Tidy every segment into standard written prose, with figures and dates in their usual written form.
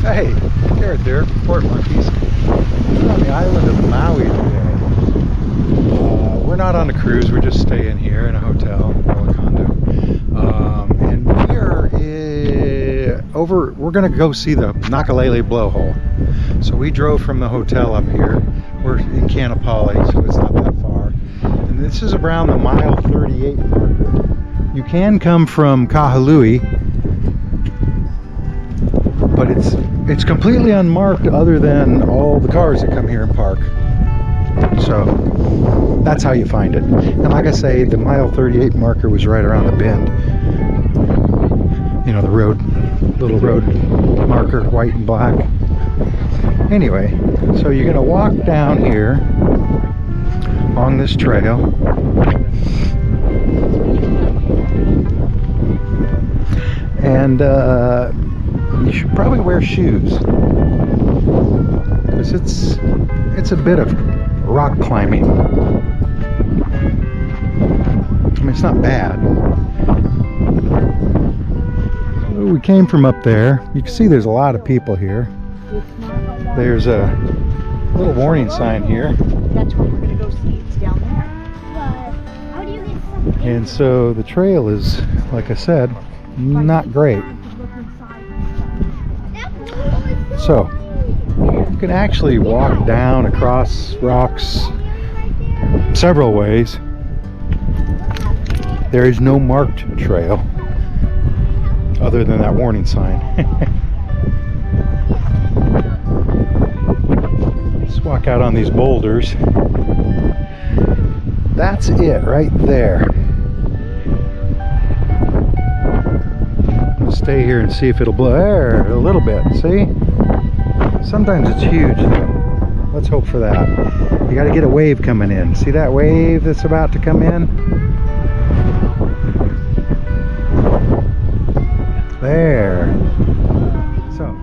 Hey, Garrett there, Port Monkeys. We're on the island of Maui today. We're not on a cruise, we're just staying here in a hotel, or a condo. And we're going to go see the Nakalele Blowhole. So we drove from the hotel up here. We're in Kanapali, so it's not that far. And this is around the mile 38 marker. You can come from Kahului, but it's completely unmarked other than all the cars that come here and park. So that's how you find it. And like I say, the mile 38 marker was right around the bend. You know, the little road marker, white and black. Anyway, so you're gonna walk down here on this trail. And you should probably wear shoes, because it's a bit of rock climbing. I mean, it's not bad. We came from up there. You can see there's a lot of people here. There's a little warning sign here. That's where we're going to go see. It's down there. How do you get something? And so the trail is, like I said, not great. So you can actually walk down across rocks several ways. There is no marked trail other than that warning sign. Let's walk out on these boulders. That's it right there. I'll stay here and see if it'll blow there a little bit. See? Sometimes it's huge though. Let's hope for that. You got to get a wave coming in. See that wave that's about to come in? There. So,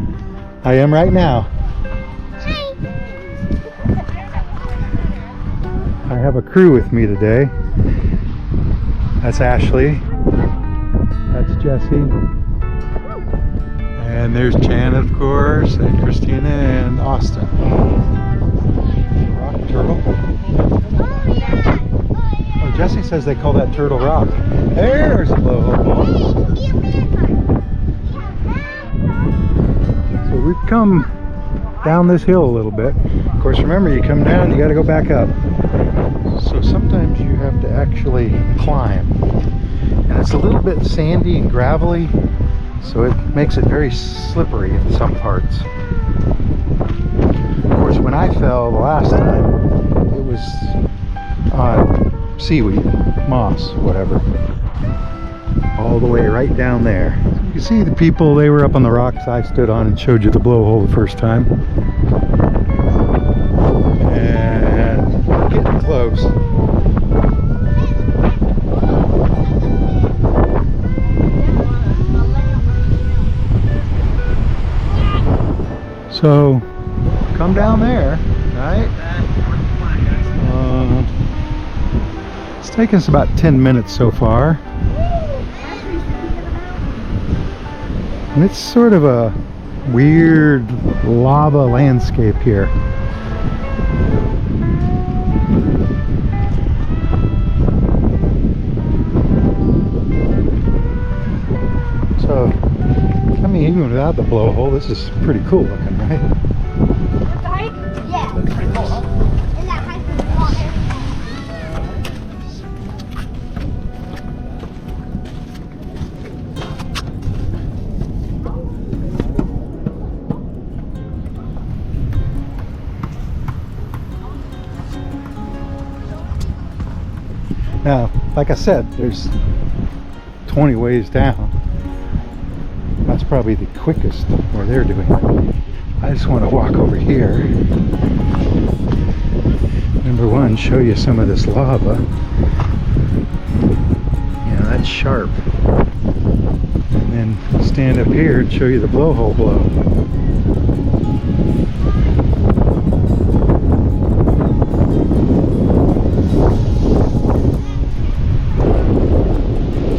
I am right now. I have a crew with me today. That's Ashley. That's Jesse. And there's Janet, of course, and Christina and Austin. Rock turtle. Oh, Jesse says they call that Turtle Rock. There's a blowhole. So we've come down this hill a little bit. Of course, remember, you come down, you got to go back up. So sometimes you have to actually climb. And it's a little bit sandy and gravelly, so it makes it very slippery in some parts. Of course, when I fell the last time, it was on seaweed, moss, whatever, all the way right down there. You see the people, they were up on the rocks I stood on and showed you the blowhole the first time. And we're getting close. So, come down there, right? It's taken us about 10 minutes so far. And it's sort of a weird lava landscape here. So, I mean, even without the blowhole, this is pretty cool looking, right? Yeah. Looks pretty cool, huh? In that high school water. Now, like I said, there's 20 ways down. That's probably the quickest where they're doing it. I just want to walk over here. Number one, show you some of this lava. Yeah, that's sharp. And then stand up here and show you the blowhole blow.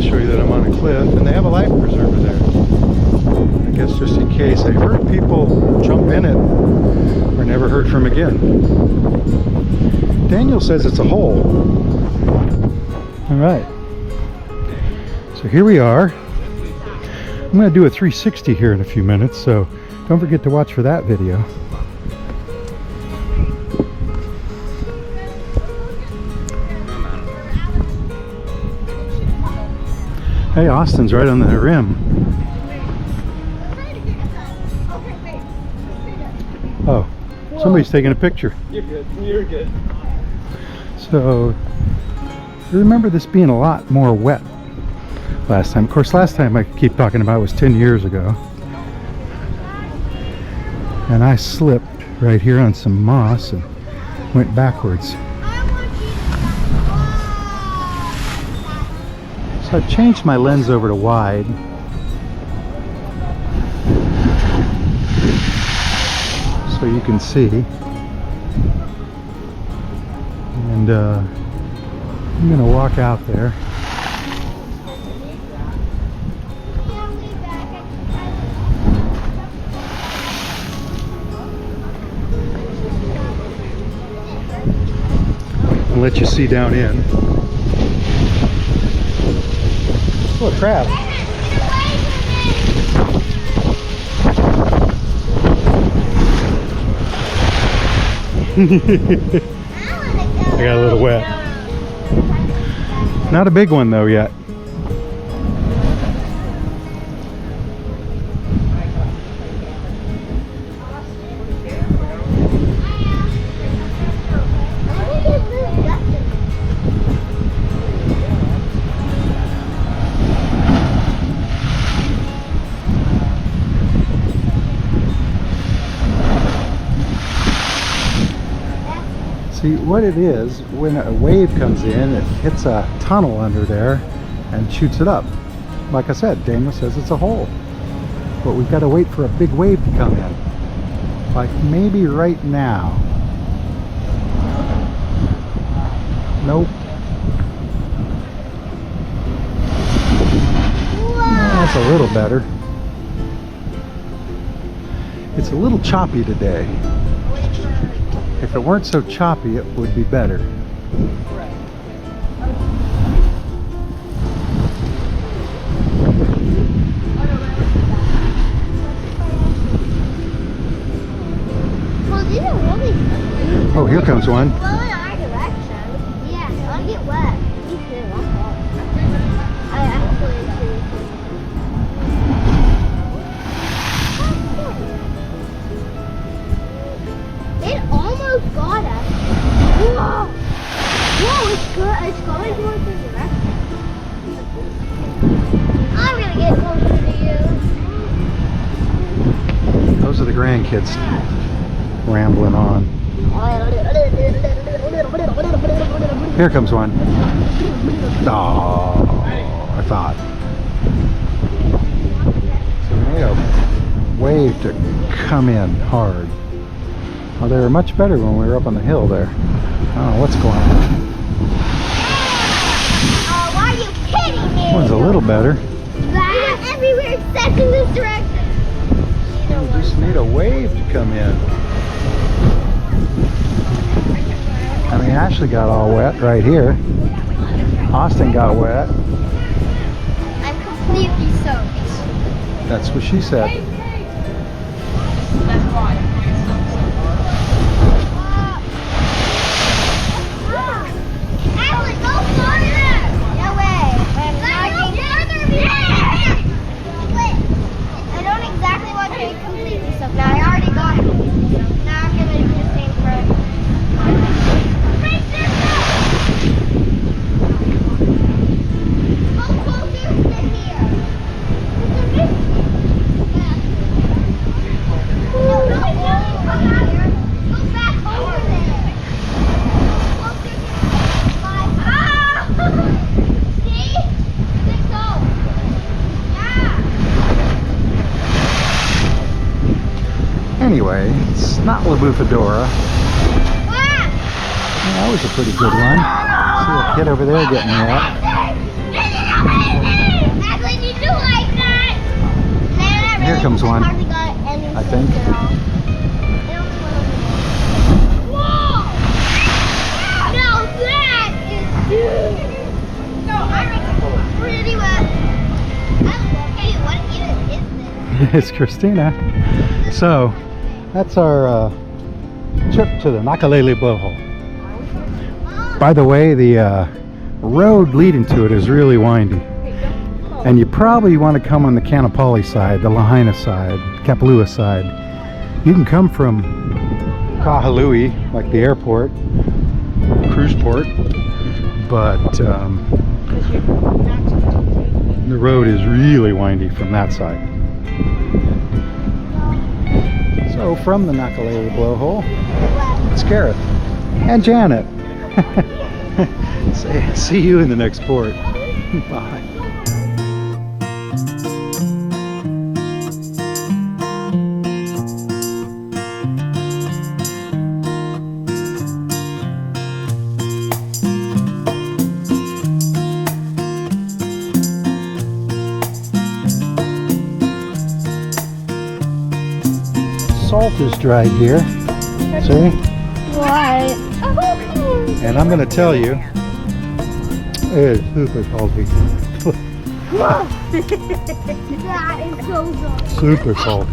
Show you that I'm on a cliff, and they have a life preserver there. I guess just in case. I've heard people jump in it or never heard from again. Daniel says it's a hole. All right. So here we are. I'm going to do a 360 here in a few minutes, so don't forget to watch for that video. Hey, Austin's right on the rim. Oh, somebody's taking a picture. You're good. You're good. So, I remember this being a lot more wet last time. Of course, last time I keep talking about was 10 years ago. And I slipped right here on some moss and went backwards. So I've changed my lens over to wide. So you can see. And I'm going to walk out there. And let you see down in. Oh, a crab. I got a little wet. Not a big one though yet. See, what it is, when a wave comes in, it hits a tunnel under there and shoots it up. Like I said, Daniel says it's a hole. But we've got to wait for a big wave to come in. Like maybe right now. Nope. That's a little better. It's a little choppy today. If it weren't so choppy, it would be better. Well, these are really Oh, here comes one. Go in our direction. Yeah, I'll get wet. Me too. I'm hot. I actually do. It almost got us. Whoa! Whoa, it's good. It's going towards the direction. I'm gonna get closer to you. Those are the grandkids rambling on. Here comes one. Oh, I thought. So we need a wave to come in hard. Well, they were much better when we were up on the hill there. I don't know what's going on. Oh, why are you kidding me? One's a little better. That's everywhere except in this direction. We just need a wave to come in. I mean, Ashley got all wet right here. Austin got wet. I'm completely soaked. That's what she said. That's fine. Ashley, go further! No way. I don't exactly want to be completely soaked. Now I already got it. Now I'm going to do the same for Go closer to here. No, come out here. Go back over there. Closer to See? Let's go. Yeah. Anyway, it's not La Bufadora. That was a pretty good one. See a kid over there getting wet. Actually, did you like that? Here comes one. Hardly got It's Christina. So, that's our trip to the Nakalele Blowhole. By the way, the road leading to it is really windy. And you probably want to come on the Kanapali side, the Lahaina side, Kapalua side. You can come from Kahului, like the airport, cruise port, but the road is really windy from that side. So from the Nakalele Blowhole, it's Gareth and Janet. See you in the next port. Bye. Salt is dried here. See? What? And I'm going to tell you, it is super salty. That is so good. Super salty.